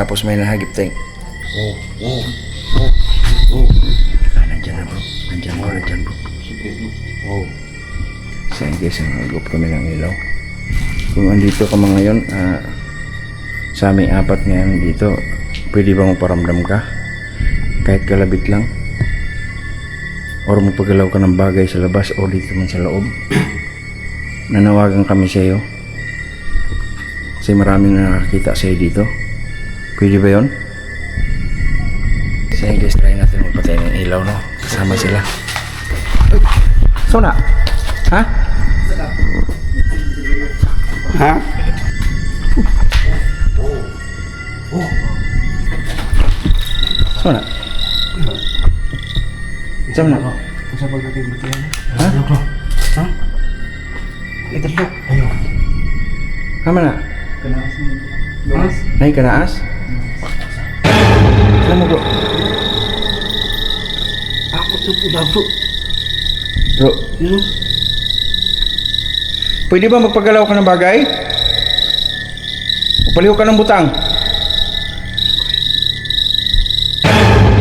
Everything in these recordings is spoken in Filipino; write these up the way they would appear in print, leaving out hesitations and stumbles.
Tapos may nahagip tayong... Nandyan na bro. Nandyan bro. So guys, nag-up kami ng ilaw. Kung andito ka mga ngayon, sa aming apat ngayon dito, pwede ba maparamdam ka? Kahit kalabit lang? Or magpagalaw ka ng bagay sa labas o dito man sa loob? Nanawagan kami sa iyo. Kasi maraming nakakita sa iyo dito. Pwede ba yun? Sige guys, try natin magpatay ng ilaw, no? Kasama sila. Sona? Ha? Ha? Sona? Saan na? Kasama natin butihan. Ha? Ha? Ito. Ayaw. Kama na? Kanaas mo. Lumas? Nahi kanaas? Saan mo bro? Ako ito pula bro. Bro, pwede ba magpagalaw ka ng bagay? Upaliw ka ng butang.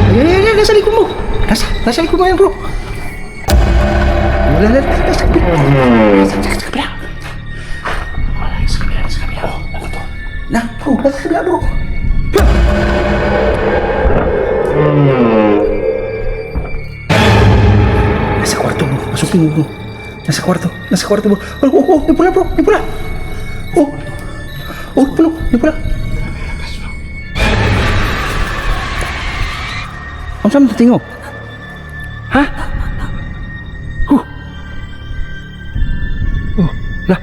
Ay, nasa likod mo. Nasa likod mo yan bro. Nasa kabila. Nah, bro, nasa kabila bro. Nasa kwarto bro, masukin mo bro. Nasa kwarto bro. Oh, may pula bro, may pula. Pulo, may pula. Ang saan mo tatingo? Ha? Lah.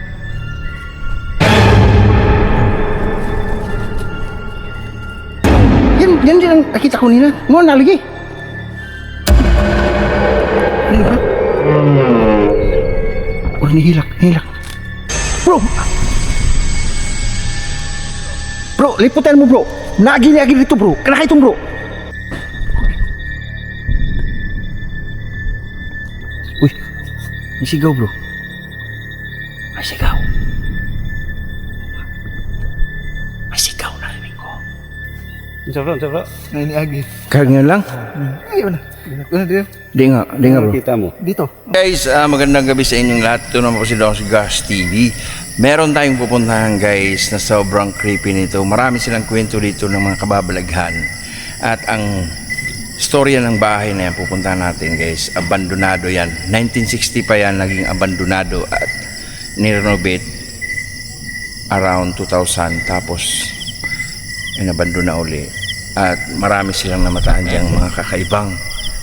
Yan din ang nakita ko nila. Mo nalagi. Ano ba? Oh, nihilak. Bro, liputan mo bro. Naagi dito bro. Kena kaitong bro. Uy, may sigaw bro. May sigaw narinig ko. Sabro. Agi. Kaya lang? Ayaw na. Di nga bro. Kita mo. Dito. Guys, magandang gabi sa inyong lahat. Ito naman po si Don Gas TV. Meron tayong pupuntahan guys na sobrang creepy nito. Marami silang kwento dito ng mga kababalaghan. At ang storya ng bahay na yan pupuntahan natin guys. Abandonado yan. 1960 pa yan naging abandonado at nirenovate around 2000. Tapos inabandon na uli. At marami silang namataan diyang mga kakaibang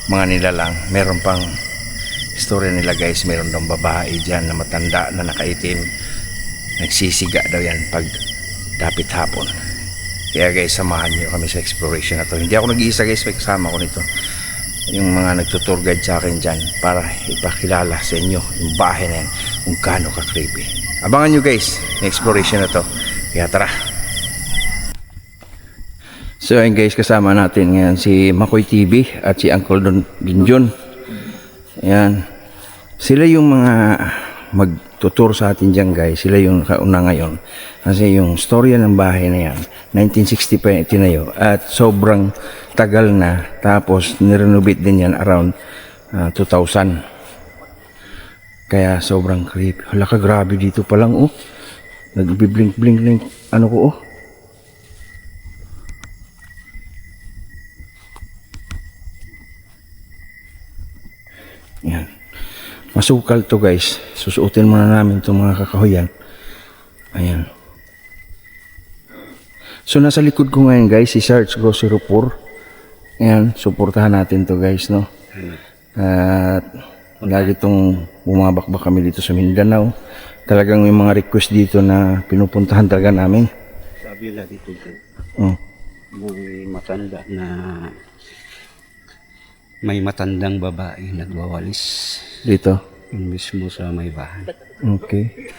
mga nilalang. Meron pang story nila guys, meron daw babae dyan na matanda na nakaitim, nagsisiga daw yan pag dapit hapon. Kaya guys, samahan nyo kami sa exploration na to. Hindi ako nag-iisa guys, may kasama ko nito, yung mga nagtutour guide sa akin dyan para ipakilala sa inyo yung bahay na yan kung gaano ka creepy. Abangan nyo guys yung exploration na to. Kaya tara. So ayun guys, kasama natin ngayon si Makoy TV at si Uncle Don Ginjon. Ayan. Sila yung mga magtutur sa atin dyan guys. Sila yung kauna ngayon. Kasi yung storya ng bahay na yan, 1960 pa yung itinayo. At sobrang tagal na. Tapos nirenovate din yan around 2000. Kaya sobrang creepy. Hala ka, grabe dito pa lang oh. Nagbiblink-blink na yung ano ko oh. Yan. Masukal to guys. Susuotin muna namin itong mga kakahuyan. Ayan. So nasa likod ko ngayon guys, si Sarge Grocery Pour. Ayan, suportahan natin to guys, no? At lagi itong bumabakbak kami dito sa Mindanao. Talagang may mga request dito na pinupuntahan talaga namin. Sabi lang dito. May matandang babae nagwawalis Dito. yung mismo sa may bahay. Okay.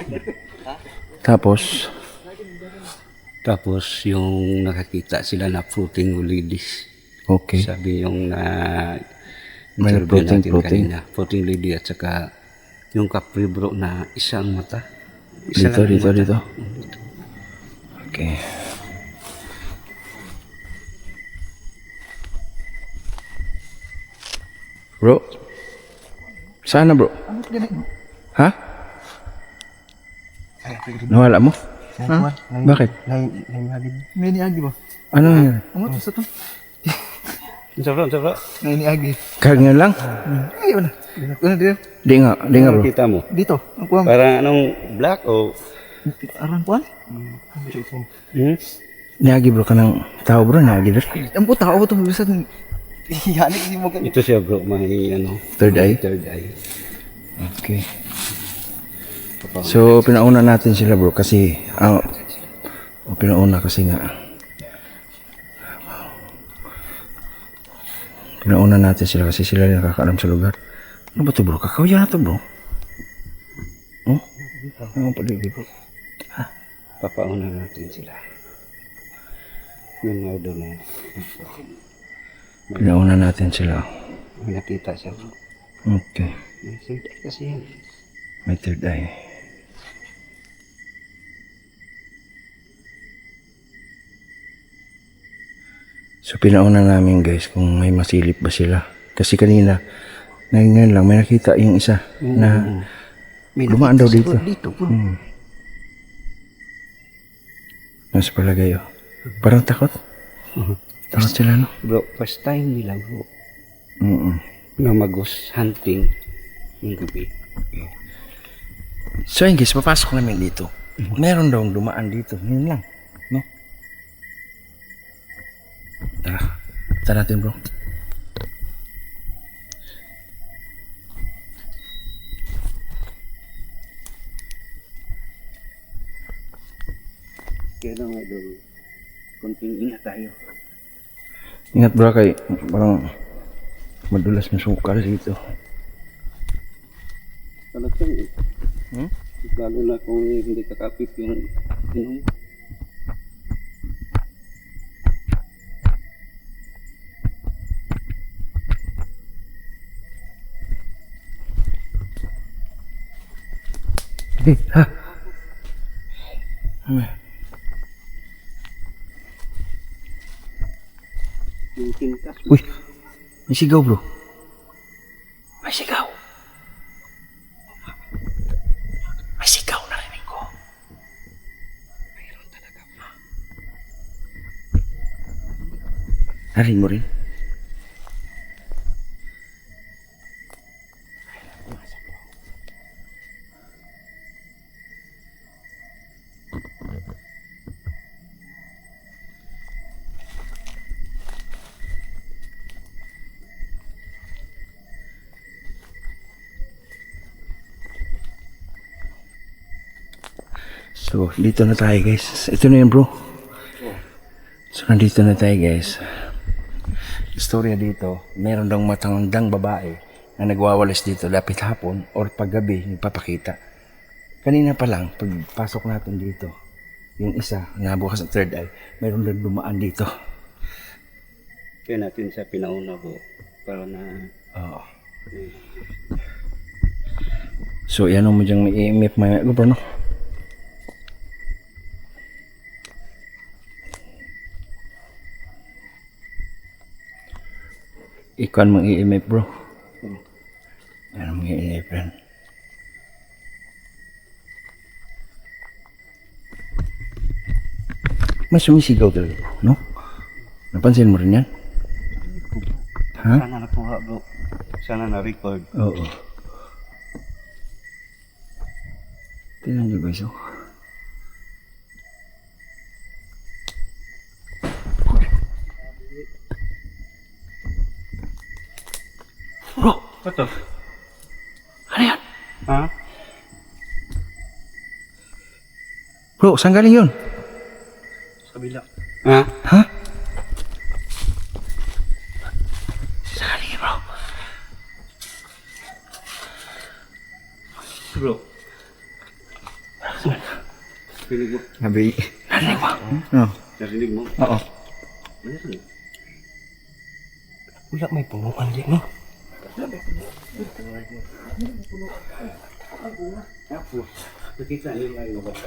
Tapos yung nakakita sila na floating ladies. okay. Sabi yung May interview natin floating. kanina. Floating lady at saka yung kapre bro na isang mata. Dito. Dito. Okay. Bro? Saan na bro? Ha? Nawala mo? Bakit? May niagi ba? Ano yun? Ano to sa to? Sabro. May niagi. Kagyan lang? Ay, wala. Dito. Di nga bro. Kita mo. Dito. Ang kuwang. Parang anong black o... Arang kuwang? Hmm? Niyagi bro ka ng tao bro, niyagi bro. Ang puta ako to. Bisa. Yan. Hindi mo ganyan. Ito siya bro, may ano... Third eye? Third eye. Okay. So pinauna natin sila bro kasi pinauna kasi nga pinauna natin sila kasi sila yung nakakaalam sa lugar. Ano ba to bro? Kakawya na to bro. Oh? Ano pa dito bro? Papauna natin sila. Yun nga doon eh. Pinauna natin sila. May nakita siya bro. Okay. May third eye kasi yan. May third eye. So pinauna namin guys kung may masilip ba sila. Kasi kanina, ngayon lang may nakita yung isa na May dumaan daw dito. Dito bro. Nasa palagay oh. Parang takot. Takot sila no? Bro, first time nila bro. Mm-mm. Na mag-ghost hunting yung gabi. So yun guys, papasok namin dito. Meron daw dumaan dito. Yun lang. No? Tara. Tara natin bro. Kaya lang nga doon, konting ingat tayo. Ingat bro kay parang madulas na sukal dito. Talagang eh. Lalo na kung hindi kakapit yung inom. Ha? Yung tintas. Uy, may sigaw bro. May sigaw. May sigaw narinig ko. Mayroon talaga. Narinig mo rin? So, dito na tayo guys. Ito na yun bro. So, nandito na tayo guys. Istorya dito, meron daw matandang babae na nagwawalis dito lapit hapon or paggabi nagpapakita. Kanina pa lang, pagpasok natin dito, yung isa, nabukas ang third eye, meron lang dumaan dito. Kaya natin sa pinauna po. Para na... Oo. So, yan mo diyang may EMF may bro, no? Ikaw ang mag-EMF bro. Yan ang mag-EMF yan. May sumisigaw talaga bro, no? Napansin mo rin yan? Ha? Sana nakuha bro. Sana na-record. Oo. Tingnan nyo guys, oh. Bro! Ito? Ano yan? Ha? Bro, saan galing yun? Sa kabila. Ha? Ha? Saan galing yun, bro? Bro. Narinig mo? Nabi. Narinig mo? Oo. Narinig mo? Oo. Meron. Wala may punuan dyan, no? Nakita niyo nga yung mga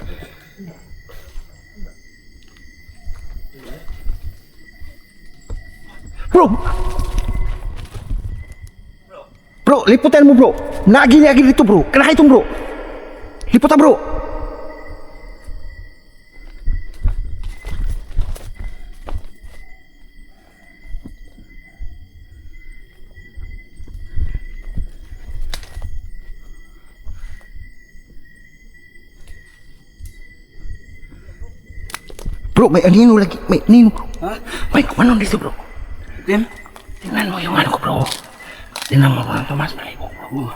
Bro! Bro, liputan mo bro. Naagi dito bro. Kena itong bro. Liputan bro. Bro, may anino lagi. May anino bro. Ha? May kumanon dito bro. Then, Tingnan mo yung ano ko bro. Tingnan mo mga Tomas Malibo bro.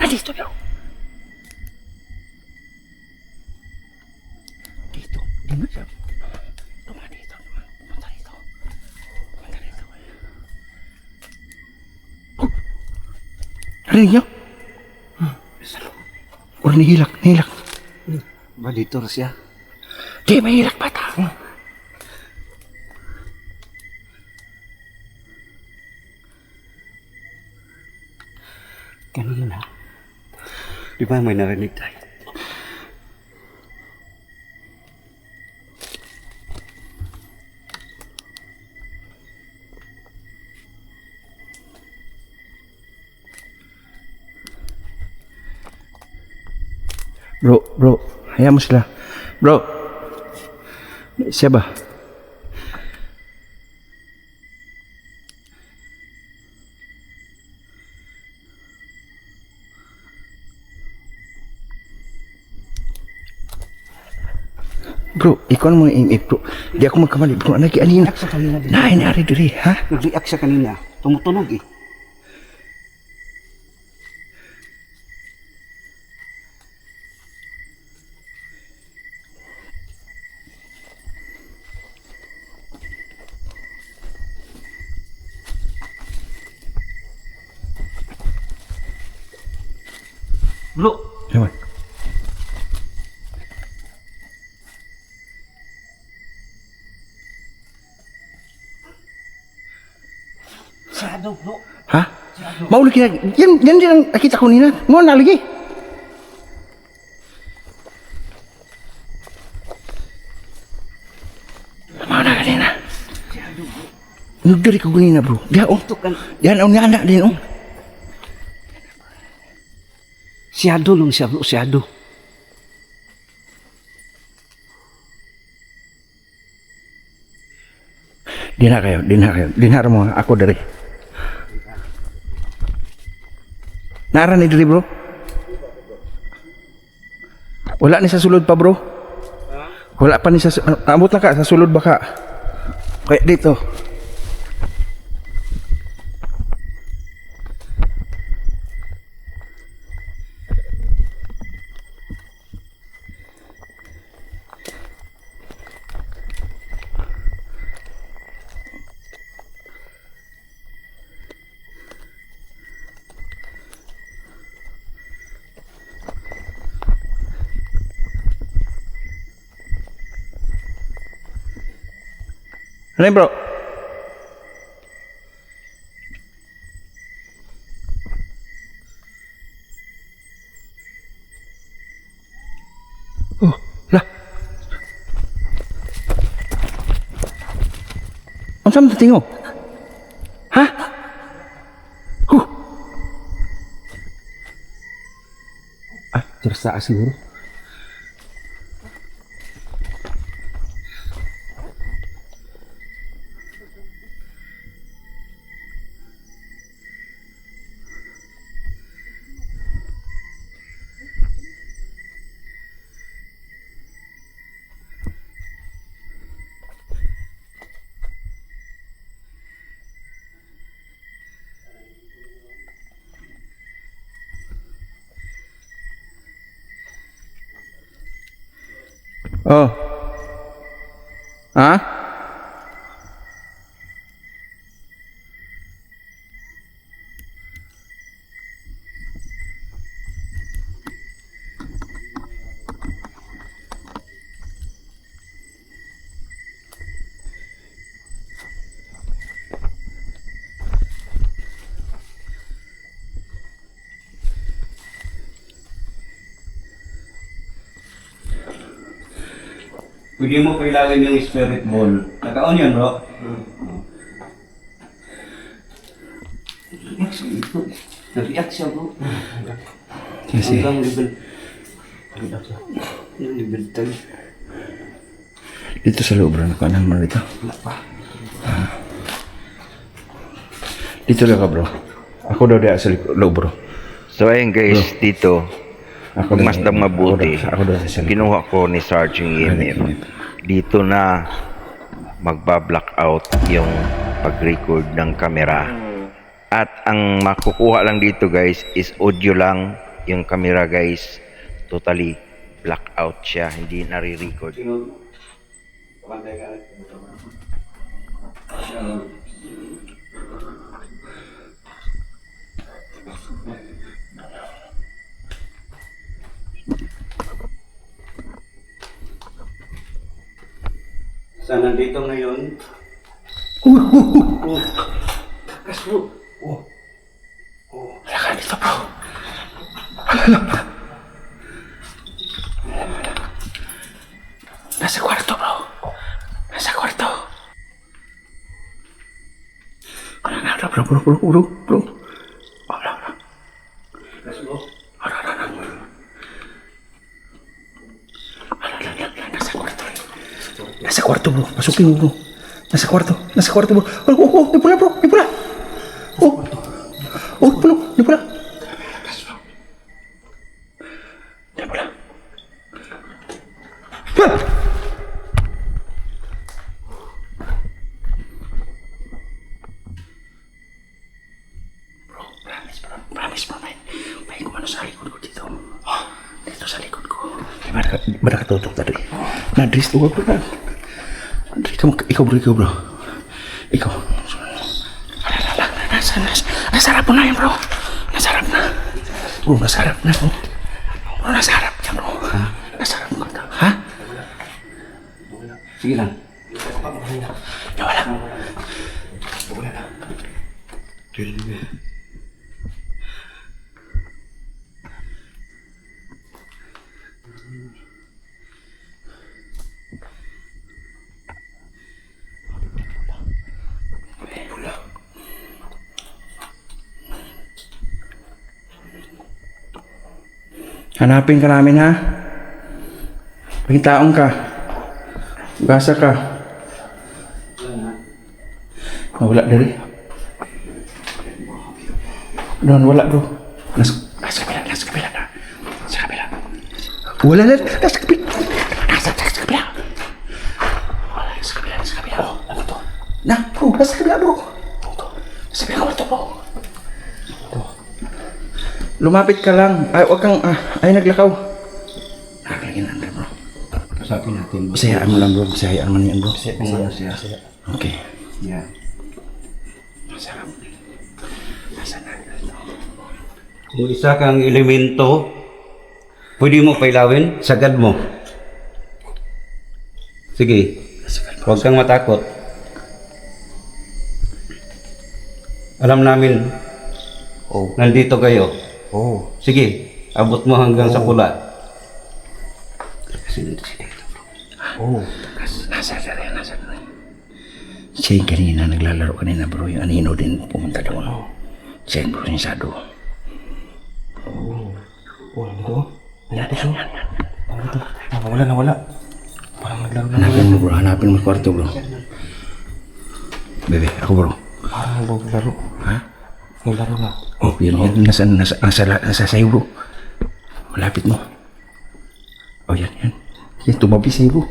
Nandito bro. Dito. Dito siya. Tuma dito. Pumunta dito. Pumunta dito. Oh. Narinig niyo? Or nihilak. balitor siya. Di, may hilak bata. Kanina, di ba may narinig tayo? Bro, hayaan mo sila. Bro, siya ba? Bro, ikaw mo yung bro. Di ako magkamali. Bro, nag-ialin. Sa kanina din. Nainari diri, ha? Nag-react siya kanina. Tumutunog eh. Bro, Yaman. shadow bro. Ha? Mauli kina. Yan din ang nakita ko nina. Mo na lagi. Mau na kanina. Nagdiri ko kanina bro. Diha oh. Tukan. Yan ang anak din oh. Shadow lang siya bro, shadow. Dina kayo. Dinara mo ako dari. Nara ni diri bro. Wala ni sa sulod pa bro. Wala pa ni sa abot na ka sa sulod baka. Kaya dito. Ano yun, bro? Oh, lah. Ang saan mo tingo? Ha? Ah, terasa siguro. Oh. Ha? Pwede mo kailangan yung spirit ball. Naka-on yun bro? Nag-react siya bro. Kasi, Hanggang level. Nag-react siya. Yung level 10. dito sa loob bro, nakanan mo dito. Wala pa. Dito lang ka bro. Ako daw diya sa loob bro. So ayun guys, dito, Ako mas daw- mabuti, ako daw sa loob. kinuha ko ni Sergeant EMF. Dito na magba-blackout yung pag-record ng camera. At ang makukuha lang dito guys is audio lang. Yung camera guys, totally blackout siya, hindi nare-record. Sa nandito ngayon. Takas bro. Wala ka dito bro. Nasa kwarto bro. Nasa kwarto. Wala na bro. Wala. Takas bro. Nasa kwarto bro. Pasukin mo bro. Nasa kwarto bro. Di pula bro. Di pula. Di pula. Promise bro, may kumano sa likod ko dito. Dito sa likod ko. Ba't nakatutok tadi? Na-dress to bro. Ikaw bro. Ikaw. Nasarap mo na yun bro. Nasarap na. Bro, nasarap na bro. Bro, nasarap na bro. Nasarap mo na. Ha? Sige lang. Nawala. Hanapin ka namin ha. Pagkitaong ka. Gasa ka. Wala dari. Doon, wala bro. Nasa kabila na. Sa kabila. Wala na. Nasa kabila. Nasa kabila. Wala, nasa kabila. Oh, ano to? Na, bro, nasa kabila bro. Nasa kabila ko to bro. Lumapit ka lang. Ay, wag kang, ay naglakaw. Nakalagin na bro. Kasapin natin bro. Bisayaan mo lang bro. Bisayaan mo yan bro. Siya. Okay. Yeah. Masarap. Nasaan na? Kung isa kang elemento, pwede mo pailawin, sagad mo. Sige, huwag kang matakot. Alam namin, nandito kayo. Sige, abot mo hanggang sa pula. Nasa na. Siya yung kanina, naglalaro kanina bro. Yung anino din pumunta doon. Siya yung bro, sinsado. Nawala. Parang naglaro na. Hanapin mo bro, hanapin mo yung kwarto bro. Bebe, ako bro. Parang naglaro. Ha? Naglaro na. Oh, yun. Nasa sayo bro. Malapit mo. Oh, yan. Yan, tumabi sa'yo bro.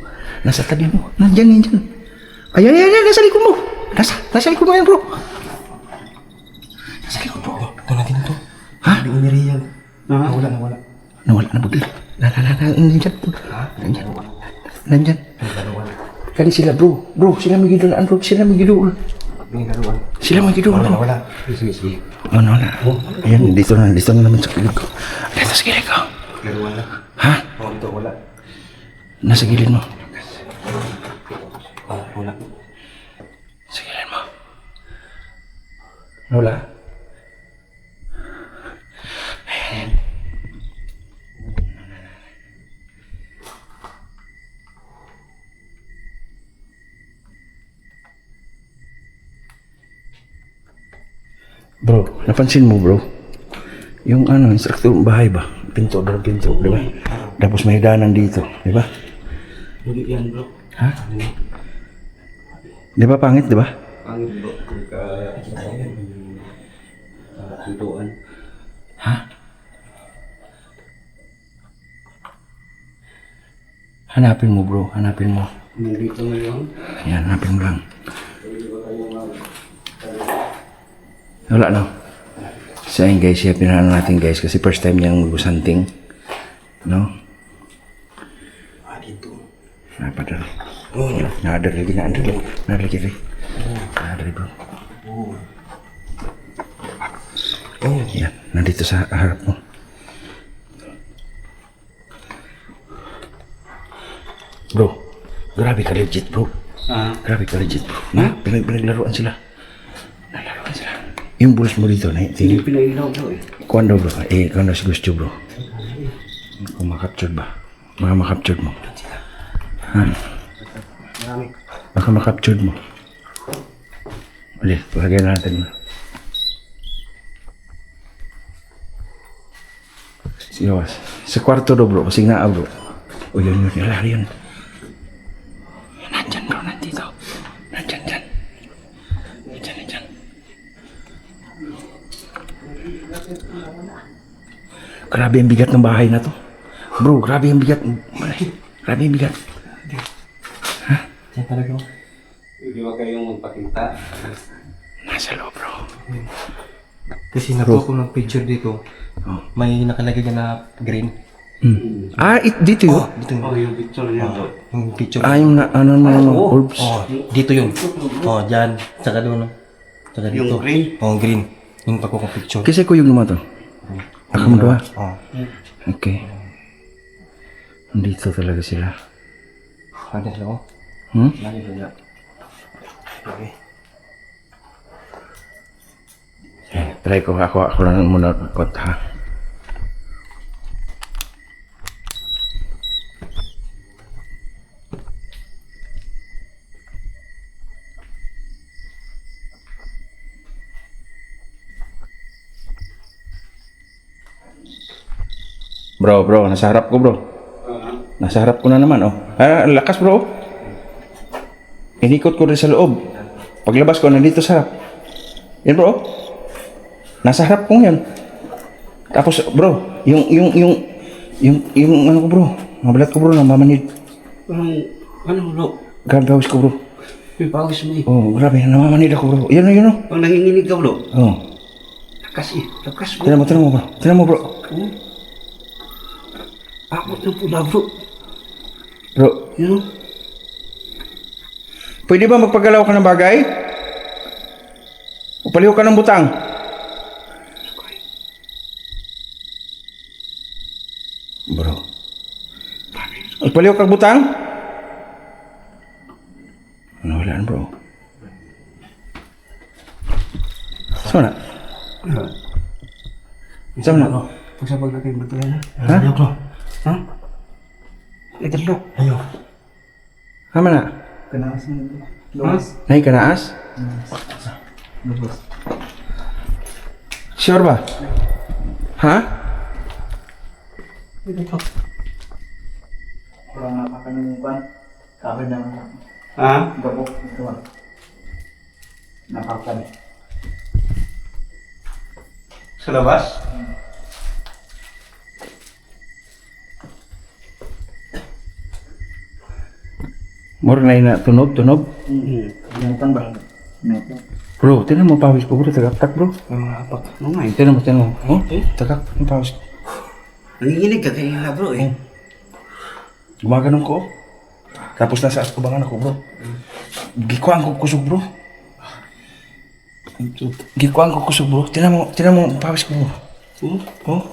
Nasa tabi mo. Nandyan. Ayan, nasa likod mo. Nasa likod mo yan bro. Nasa likod bro. Ito natin ito. Ha? Hindi umiriyan. Nawala. Nawala na budil. Nandyan. Kani sila bro. Bro, sila may gidulaan bro. Sila may gidulaan. Nawala. Sige. Oh, nawala. Ayan, dito na naman sa kilid ko. Dito sa kilid ko. Laruan na. Ha? Ito wala. Nasa gilid mo. Wala. Sa gilid mo. Nawala. Bro, napansin mo bro? Yung instructor bahay ba? Pinto, dalawang pinto, di ba? Tapos may daanan dito, di ba? Hindi yan bro. Ha? Di ba pangit, di ba? Pangit bro. Pintuan. Ha? Hanapin mo bro, hanapin mo. Nandito ngayon. Ayan, hanapin mo lang. Wala na. So ayun guys, siya pinano natin guys kasi first time niyang mag-hunting. No? Dito. Napadala. Nadar lagi, nadar lagi. Nadar bro. Yan, nandito sa harap mo. Bro, grabe ka legit bro. Grabe ka legit bro. Na, pinaglaruan sila. Naglaruan sila. Yung bulls mo dito, na Hindi pinailaw bro eh. kuan daw bro, kuan daw si Gusto bro. Kung makaptured ba? Baka makaptured mo. Ha? Marami. Baka makaptured mo. Uli, palagay natin. Sige was. Sa kwarto daw bro, kasing naa bro. O yun, nalari yun. Nandyan bro, nandito. Nandyan, dyan. Nandyan. Grabe ang bigat ng bahay na to. Bro, grabe ang bigat. Grabe ang bigat. Diyan talaga. Hindi ba kayong magpakita? Nasa loob bro. Kasi nakuha ko ng picture dito. Oh. May nakalagay ka na green. Dito yun? Dito yung, Yung picture niya bro. yung picture. Yung orbs. Dito yun. Dyan. Tsaka doon. Tsaka dito. Yung green? Green. Yung pagkuha kong picture. Kasi ko yung naman to. Ako mo doon. Okay. Nandito talaga sila. Ano sila ko? Hmm? Okay. Try ko. Ako lang muna kot ha. Bro, nasa harap ko bro. Nasa harap ko na naman oh. Lakas bro. Inikot ko rin sa loob. Paglabas ko, nandito sa harap. Yan bro. Nasa harap kong yan. Tapos bro, yung ano ko bro. Mabalat ko bro, namamanid. Ano bro? Grabe pawis ko bro. May pawis mo eh. Oh, grabe, namamanid ako bro. Yan o. Pag nanginginig ka bro. Oh. Lakas eh. Lakas bro. Tinan mo bro. Tinan mo bro. Abot ng pula bro. Bro, Yun o. pwede ba magpagalaw ka ng bagay? O paliho ka ng butang? Bro. O paliho ka ng butang? Ano wala bro? Saan na? Saan na? Pagsabag na kayo ba ito yan ha? Ha? Ha? Nagdalo. Ayo. Kama na? Kanaas mo. Ha? Nahi ka naas? Sure ba? Ha? Wala nga pa kanimukan. Cover ng Ha? gabok. Ito ah. Napakan. Sa labas? More na tunog. Kanimukan ba? Kanimukan. Bro, tinan mo pawis ko bro, tagaktak bro. May mga apak. Ano nga eh. Tinan mo. Oh, tagaktak yung pawis ko. Nanginginig ka kanina bro eh. Gumaganon ko. Tapos nasa askubangan ako bro. Gikuan ko kusog bro. Gikuan ko kusog bro. Tinan mo pawis ko bro. Oh.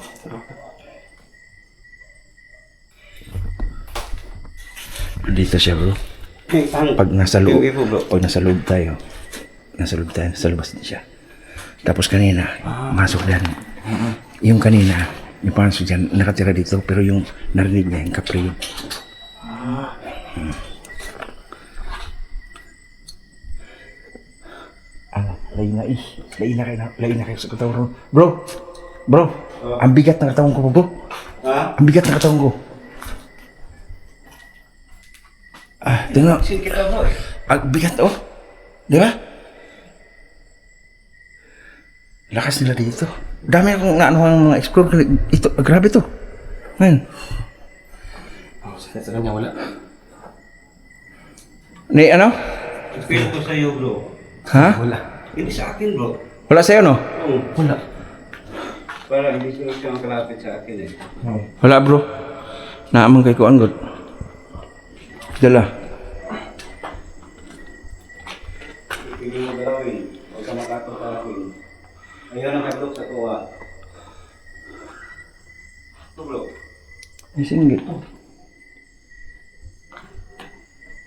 Dito siya bro. Pag nasa loob, nasa labas din siya. Tapos kanina, masok dyan. Yung kanina, yung pasok dyan, nakatira dito, pero yung narinig niya, yung kapre yun. Lain na kayo sa katawan bro. Bro, ang bigat ng katawan ko bro. Ha? Ang bigat ng katawan ko. Tingnan. Sin kita bro. Ang bigat oh. Di ba? Lakas nila dito. Dami akong naano mga explore. Ito, grabe to. Man. Sa kanya wala. Ni ano? Feel ko sa'yo bro. Ha? Wala. Hindi sa akin bro. Wala sa'yo no? Oo. Wala. Para hindi sila siya makalapit sa akin eh. Wala bro. Naamang kay ko anggot. Dala. Hindi mo galawin. Huwag ka makatot sa akin. Ayaw na kaglok sa tuwa. Ito bro. Nasinggit.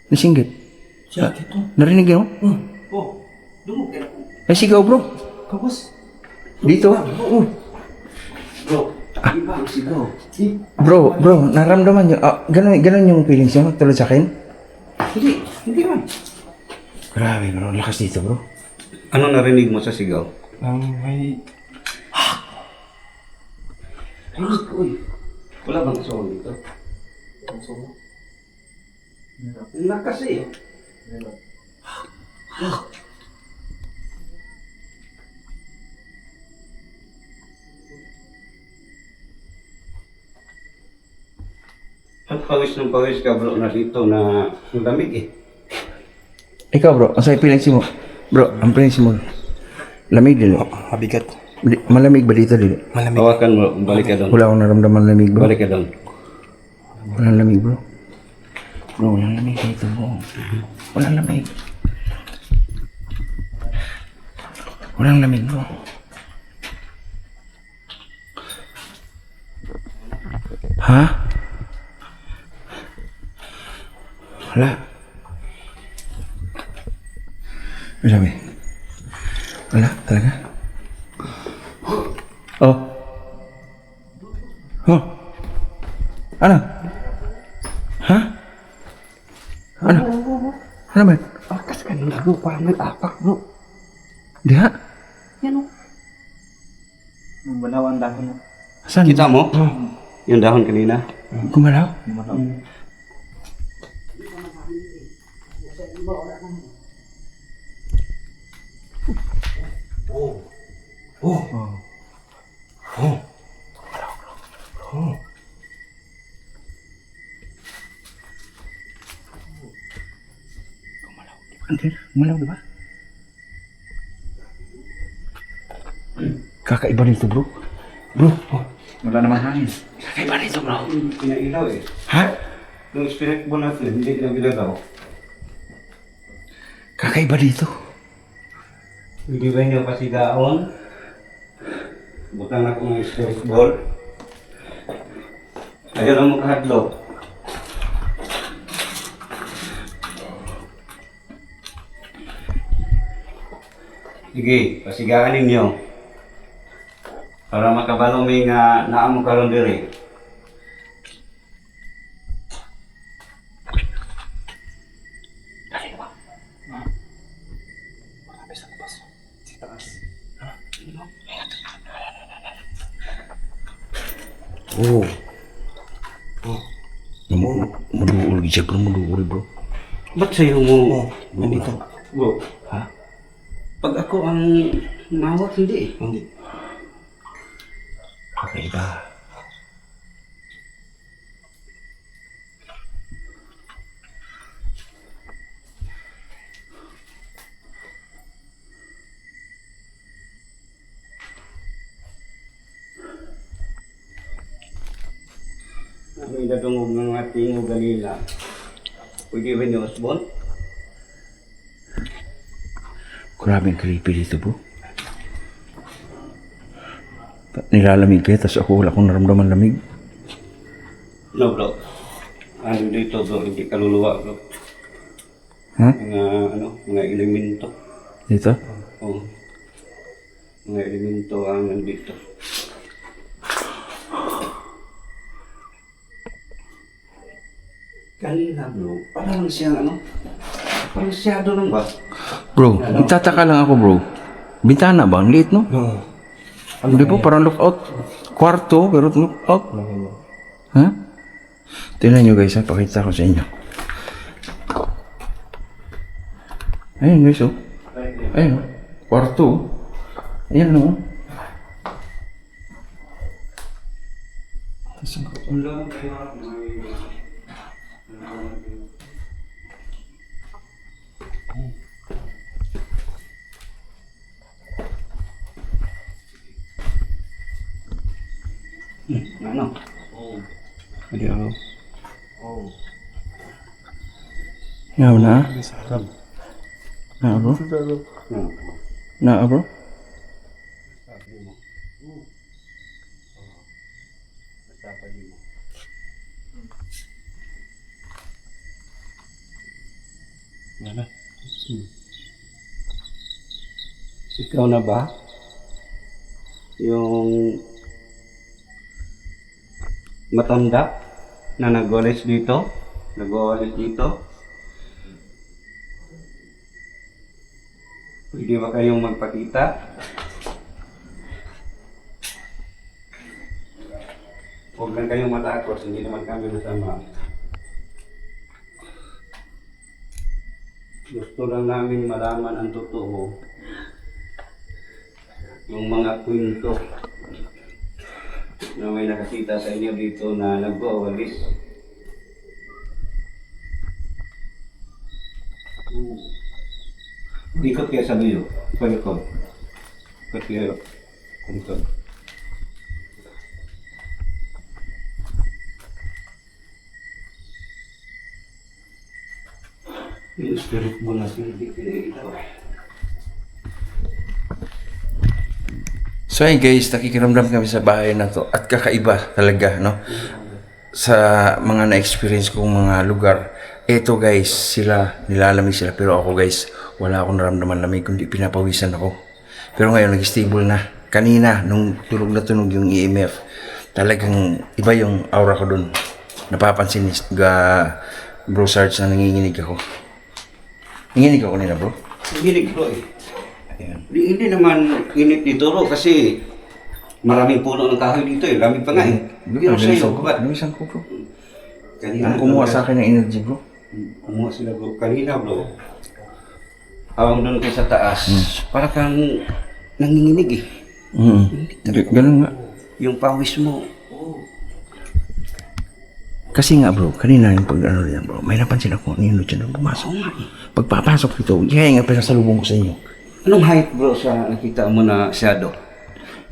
Nasinggit. Siya, ito. Narinig yun? Oh, dumog ka. Ay sigaw bro. Kawas. Dito. Bro, iba ang sigaw. Bro, naramdaman nyo. Ganun yung feelings nyo tulad sa akin? Hindi man. Grabe bro, lakas dito bro. Ano narinig mo sa sigaw? May... Ay, uy. Wala bang kasawang dito? Lakas eh. At pawis ng pawis ka bro na dito na ang lamig eh. Ikaw bro, ang sa'yo feelings mo? Bro, ang feelings mo. Lamig din. Mabigat. Malamig ba dito din? Malamig. Hawakan mo, balik ka doon. Wala akong naramdaman lamig bro. Balik ka doon. Walang lamig bro. Bro, walang lamig dito bro. Walang lamig. Walang lamig bro. Ha? Wala. Sabi. Wala talaga. Oh. Oh. Ano? Ha? Ano? Ano ba? Akas ka nila bro, parang nag-apak bro. Diha? Yan o. Banawan dahon. Saan? Kita mo? Yung dahon kanina. Gumalaw? Gumalaw, di ba? Kakaiba nito, bro. Bro, Wala naman hangin. kakaiba nito, bro. Pinailaw eh. Ha? Yung spirit mo natin, hindi na ginagaw. Kakaiba dito. Hindi ba niyo kasi daon? Butang ako ng spirit ball. Ayaw lang makahadlok. Sige, pasigaan ninyo. Para makabalo may nga naamo karon diri. Oh. Maduul siya, bro. Maduul, bro. Ba't sa'yo mo? Nandito. Bro, ha? Pag ako ang mawat, hindi. Hindi. Kakaiba. Ang idadungog ng ating ugalila. Pwede ba niyo, Osbon? Grabing creepy dito, bro. Nilalamig kayo, tapos ako wala akong naramdaman lamig. No, bro. Ano dito, bro? Hindi kaluluwa, bro. Ha? Mga elemento. Dito? Oo. Mga elemento ang nandito. Kanina, bro. Parang siyang Parang siyado lang ba? Bro, nagtataka lang ako, bro. Bintana ba? Ang liit, no? Oo. Hindi po, parang lookout. Kwarto, pero lookout. Ha? Tingnan nyo guys, ha? Pakita ko sa inyo. Ayun guys, oh. Ayun, oh. Kwarto, oh. Ayan, oh. Ano? Hindi ako. Ngaw na? Na, bro? Na, bro? Ikaw na ba? Yung matanda na nag-walis dito? Nag-walis dito? Pwede ba kayong magpakita? Huwag lang kayong matakot, hindi naman kami masama. Gusto lang namin malaman ang totoo. Yung mga kwento na may nakakita sa inyo dito na nagwawalis. Ikot kaya sa duyo. Palikod. Ikot kaya. Palikod. Yung spirit mo na hindi pinakita. So ayun guys, nakikiramdam kami sa bahay na to at kakaiba talaga, no? Sa mga na-experience kong mga lugar. Eto guys, sila, nilalamig sila. Pero ako guys, wala akong naramdaman lamig kundi pinapawisan ako. Pero ngayon, nag-stable na. Kanina, nung tunog yung EMF, talagang iba yung aura ko dun. Napapansin ni Bro Sarge na nanginginig ako. Nanginginig ako nila, bro? Hilig bro eh. Hindi naman init dito bro kasi maraming puno ng kahoy dito eh. Lamig pa nga eh. Bigyan ko sa iyo. Lumisan ko, bro. Kanina Ang kumuha sa akin ng energy, bro. Kumuha sila bro. Kanina bro. Awang doon kayo sa taas. Para kang nanginginig eh. Ganun nga. Yung pawis mo. Kasi nga bro, kanina yung pag-ano yan bro, may napansin ako, ninunod siya nung pumasok. Pagpapasok dito, kaya nga pinasalubong ko sa inyo. Anong height bro sa nakita mo na shadow?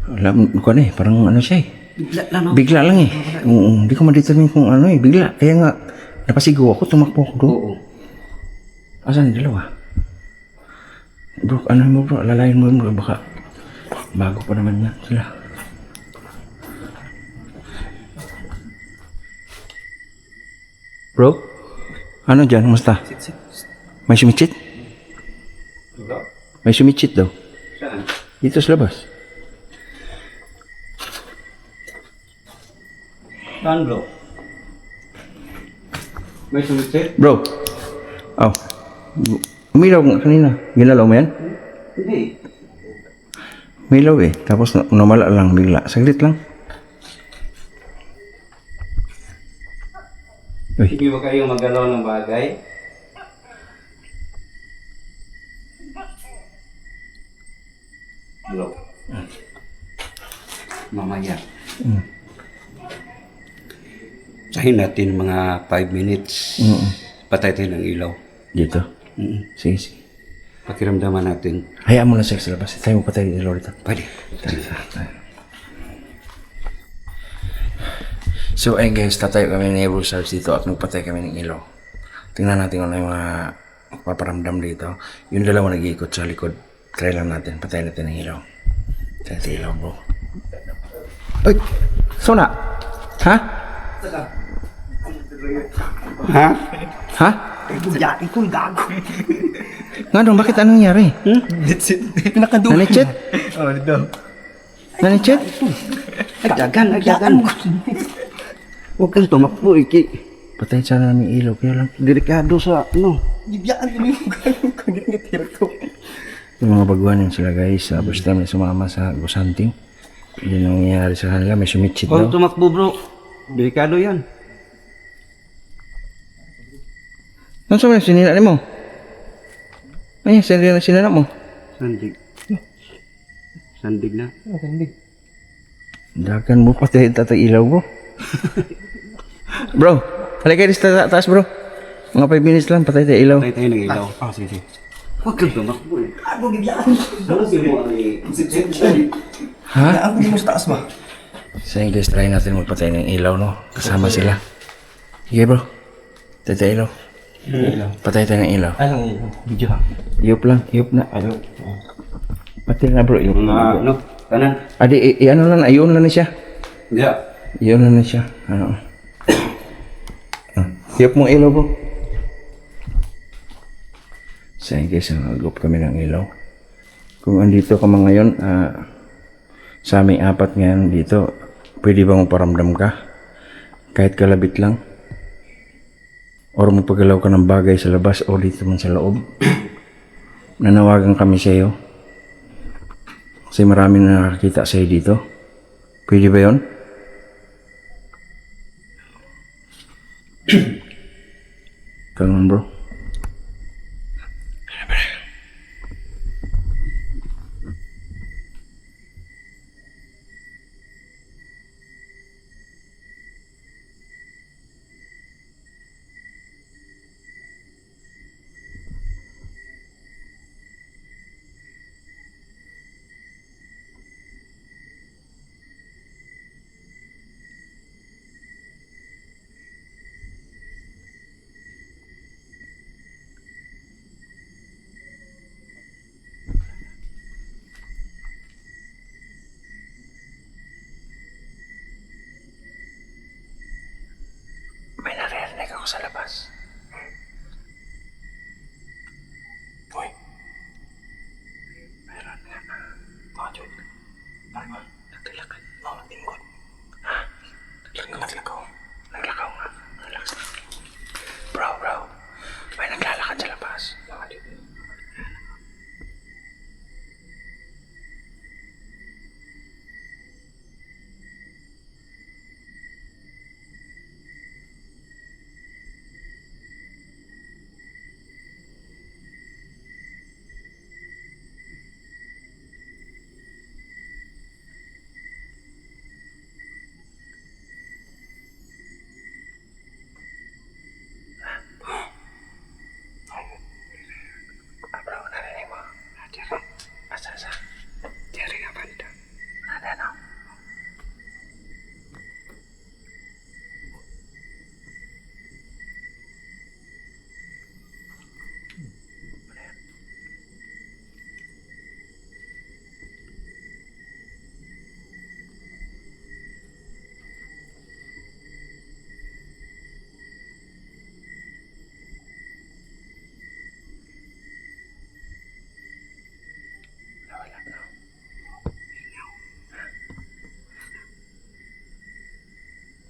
Alam ko na eh, parang ano siya eh. Bigla lang no? Bigla lang eh. Oo, hindi ko ma-determine kung ano eh, bigla. Kaya nga, napasigaw ako, tumakbo ako bro. Oo. Asan yung dalawa? Bro, ano mo bro, lalayin mo bro, baka bago pa naman yan sila. Bro? Ano dyan? Kumusta? May sumitsit? May sumitsit daw. Saan? Dito sa labas. Saan bro? May sumitsit? Bro. Oh. Umilaw nga kanina. Ginalaw mo yan? Hindi. Umilaw eh. Tapos namala lang bigla. Saglit lang. Uy. Hindi ba kayo magalaw ng bagay? Bro. Mamaya. Sahin natin mga 5 minutes. Patay tayo ng ilaw. Dito. Sige, sige. Pakiramdaman natin. Hayaan mo na sa labas. Tayo mo pa tayo dito rito. Pwede. So ayun guys, tatayo kami ng Bro Sarge dito at magpatay kami ng ilaw. Tingnan natin kung ano yung mga paparamdam dito. Yung dalawa nag-iikot sa likod. Try lang natin, patay natin ng ilaw. Try natin ilaw bro. Ay! Sona! Ha? Ha? Ha? Ikul gago. Nga dong, bakit anong nangyari? Pinakadumi. Nanitsit? Oh, dito. Nanitsit? Agdagan. Huwag kang tumakbo, Iki. Patay sana namin ilaw, kaya lang. Delikado sa, ano. Bibiyaan ko yung gano'n kaging ngatira ko. Yung mga baguhan yun sila guys. First time na sumama sa ghost hunting. Yun ang nangyayari sa kanila. May sumitsit Huwag daw. tumakbo bro. Delikado yan. Ano sa mga sinila mo? Ay, sinila mo. Sandig. Sandig na. Dagan mo pati tatay ilaw bro. Bro, halika kayo sa taas bro. Mga 5 minutes lang, patay tayo ilaw. Patay tayo ng ilaw. Sige. Huwag kang tumakbo eh. Ano mo Ha? Ako di mo sa taas ba? So yun guys, try natin magpatay ng ilaw no. Kasama sila. Sige bro. Patay tayo ilaw. Patay tayo ng ilaw. Anong yun? Video ha? Iyop lang, iyop na. Ayaw. Patay na bro, iyop Mga na. ano? Kanan? Adi, ano lang, ayun lang na siya. Yeah. Iyon lang na siya. Ano? Iyop mong ilaw bro. So yun guys, nag-group kami ng ilaw. Kung andito ka man ngayon, sa aming apat ngayon dito, pwede ba maparamdam ka? Kahit kalabit lang? Or magpagalaw ka ng bagay sa labas o dito man sa loob? Nanawagan kami sa iyo. Kasi marami na nakakita sa iyo dito. Pwede ba yun? Come on bro. May naririnig ako sa labas. Uy. Meron nga. Mga Jod. Parang naglalakad. Oo, lingkod. Ha? Naglakaw. Naglakaw nga. Bro. May naglalakad sa labas. Mga Jod. Bro, narinig mo? Jerry. Asa? Jerry nga ba dito? Ano? Nawala na.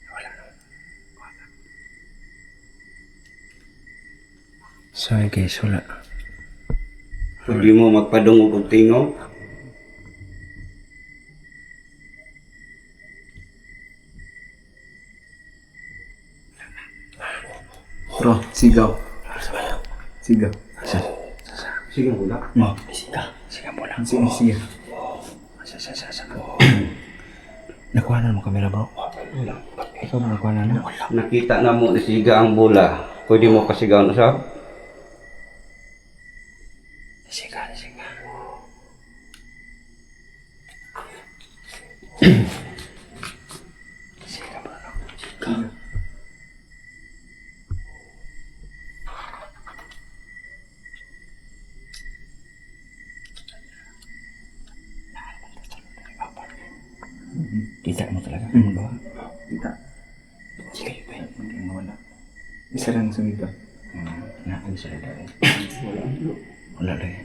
Nawala na. Sorry guys, wala. Pwede mo magpadungog og tingog. Bro, sigaw. Sigaw. Sige muna. Sige mo lang. Sige. Sa. Nakuha na mo kamera bro? Ikaw mo nakuha na no? Nakita na mo na siga ang bola. Pwede mo pasigaw na sa? Sige. Sige bro no? Kita mo talaga. Ba? Kita. Sige ba? Hindi mo wala. Isa lang sumigaw. Nakakita sila dahil. Wala lagi.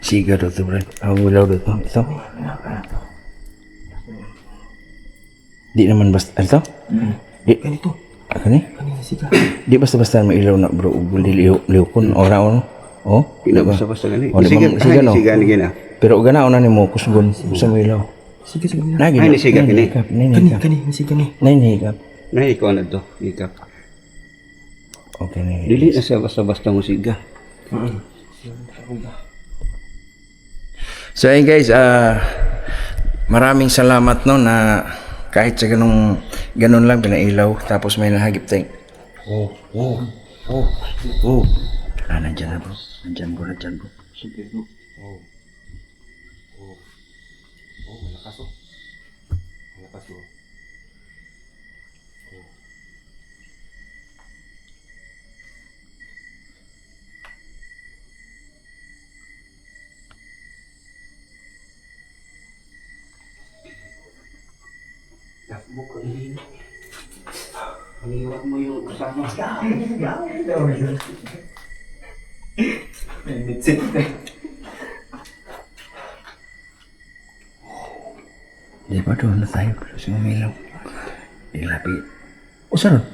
Siga daw to, Brad. Ilaw daw to. Ito? Di naman basta. Ano to? Di. Ganito. Ano ni? Kanina siga. Di basta-basta may ilaw na bro. Uli liukon. Ora o. Oh, Hindi na basta-basta gani. Oh, di ba, siga, no? Siga ni gina. pero gana na nimo kusgon sa mo ilaw. Sige, sige. Nagi. Ay, nisiga kini. Kani, sige ni. Nahihikap. Nay ko na to. Ikap. Okay na. Dili na siya basta-basta musiga. So ayun guys, maraming salamat no na kahit sa ganun lang pinailaw tapos may nahagip tayong nandyan na bro. Nandyan bro. Sige bro. Malakas bro. Iniwan mo yung kasama. Di ba doon na tayo pero sa umilaw. Di lapi. O saan?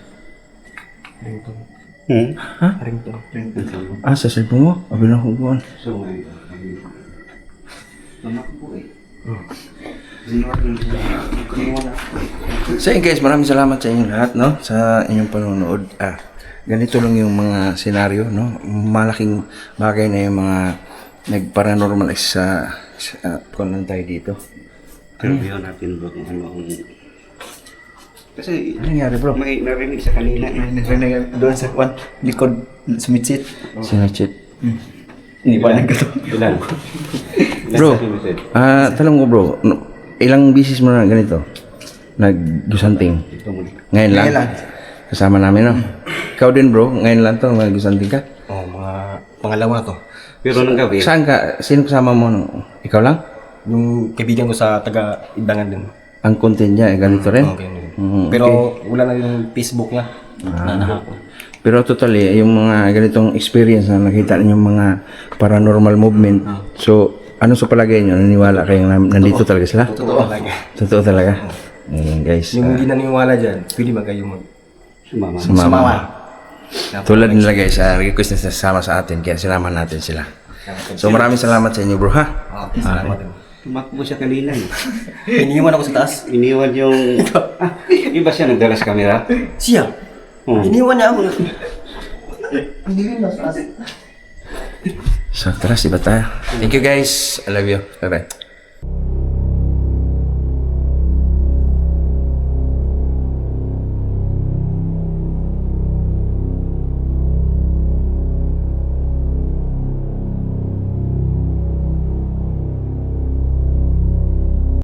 Ringtone. Sa cellphone mo? Abi na kung kuhan. So, So yun guys, maraming salamat sa inyong lahat, no? Sa inyong panonood. Ganito lang yung mga senaryo, no? Malaking bagay na yung mga nag-paranormal sa kung lang tayo dito. interview natin bro kung ano ang... Kasi Ano nangyari bro? may narinig sa kanina eh. Narinig doon sa kwan, likod, sumitsit. Sinachit. Hindi pa nagkato. Ilan? Bro, tanong ko bro, ilang bisis mo na ganito? Nag-gusanting? Ito mo. Ngayon lang? Ngayon lang. Kasama namin, no? Ikaw din bro, ngayon lang to, nag-gusanting ka? Oh, mga pangalawa na to. Pero nung gabi, Saan ka? Sino kasama mo? Ikaw lang? Yung kaibigan ko sa taga-Ibangan din. Ang content niya, ganito rin? Okay. Mhm, Pero wala na yung Facebook nga. Nanahako. Pero totally, yung mga ganitong experience na nakita niyo mga paranormal movement. So, ano sa palagay niyo? Naniniwala kayong nandito talaga sila? Totoo talaga. Totoo talaga? Ayan, guys. Yung hindi naniniwala dyan, pwede ba kayo sumama. Sumama. Tulad nila guys, request na sasama sa atin, kaya sinama natin sila. So maraming salamat sa inyo bro ha. Salamat. Tumakbo siya kanina eh. Iniwan ako sa taas. Iniwan yung... iba siya nagdala sa camera. Siya. Iniwan niya ako. So tara, siba tayo. Thank you guys. I love you. Bye bye.